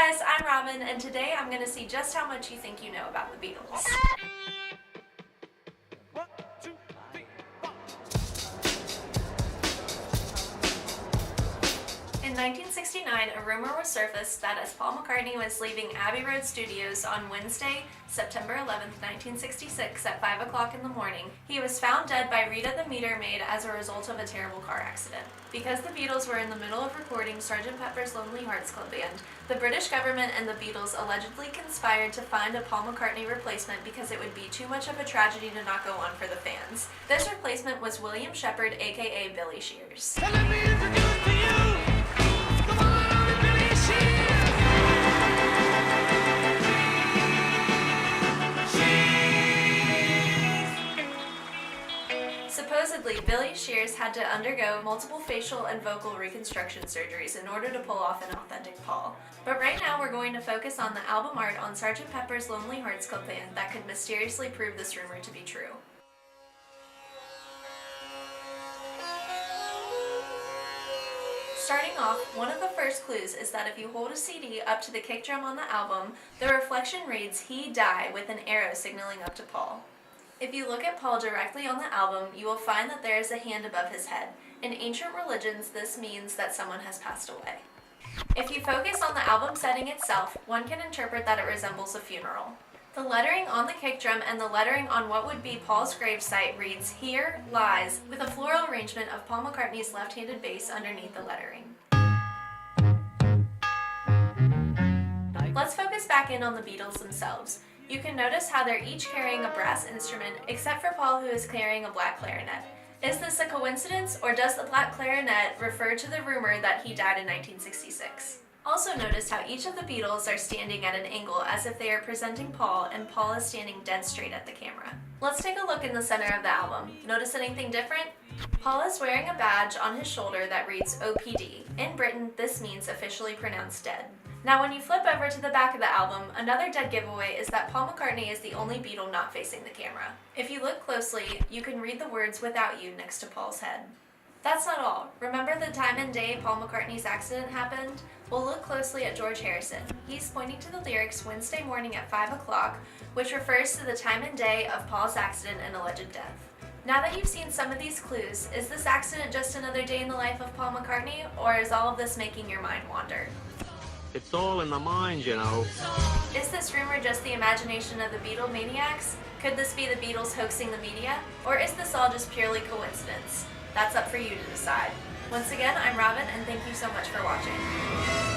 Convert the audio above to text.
guys, I'm Robyn, and today I'm going to see just how much you think you know about the Beatles. In 1969, a rumor was surfaced that as Paul McCartney was leaving Abbey Road Studios on Wednesday, September 11, 1966 at 5 o'clock in the morning, he was found dead by Rita the meter maid as a result of a terrible car accident. Because the Beatles were in the middle of recording Sgt. Pepper's Lonely Hearts Club Band, the British government and the Beatles allegedly conspired to find a Paul McCartney replacement because it would be too much of a tragedy to not go on for the fans. This replacement was William Shepherd, aka Billy Shears. Supposedly, Billy Shears had to undergo multiple facial and vocal reconstruction surgeries in order to pull off an authentic Paul. But right now we're going to focus on the album art on Sgt. Pepper's Lonely Hearts Club Band that could mysteriously prove this rumor to be true. Starting off, one of the first clues is that if you hold a CD up to the kick drum on the album, the reflection reads "He Die" with an arrow signaling up to Paul. If you look at Paul directly on the album, you will find that there is a hand above his head. In ancient religions, this means that someone has passed away. If you focus on the album setting itself, one can interpret that it resembles a funeral. The lettering on the kick drum and the lettering on what would be Paul's gravesite reads "Here Lies" with a floral arrangement of Paul McCartney's left-handed bass underneath the lettering. Let's focus back in on the Beatles themselves. You can notice how they're each carrying a brass instrument, except for Paul, who is carrying a black clarinet. Is this a coincidence, or does the black clarinet refer to the rumor that he died in 1966? Also notice how each of the Beatles are standing at an angle as if they are presenting Paul, and Paul is standing dead straight at the camera. Let's take a look in the center of the album. Notice anything different? Paul is wearing a badge on his shoulder that reads OPD. In Britain, this means officially pronounced dead. Now when you flip over to the back of the album, another dead giveaway is that Paul McCartney is the only Beatle not facing the camera. If you look closely, you can read the words "Without You" next to Paul's head. That's not all. Remember the time and day Paul McCartney's accident happened? Well, look closely at George Harrison. He's pointing to the lyrics "Wednesday morning at 5 o'clock, which refers to the time and day of Paul's accident and alleged death. Now that you've seen some of these clues, is this accident just another day in the life of Paul McCartney, or is all of this making your mind wander? It's all in the mind, you know. Is this rumor just the imagination of the Beatle maniacs? Could this be the Beatles hoaxing the media? Or is this all just purely coincidence? That's up for you to decide. Once again, I'm Robyn, and thank you so much for watching.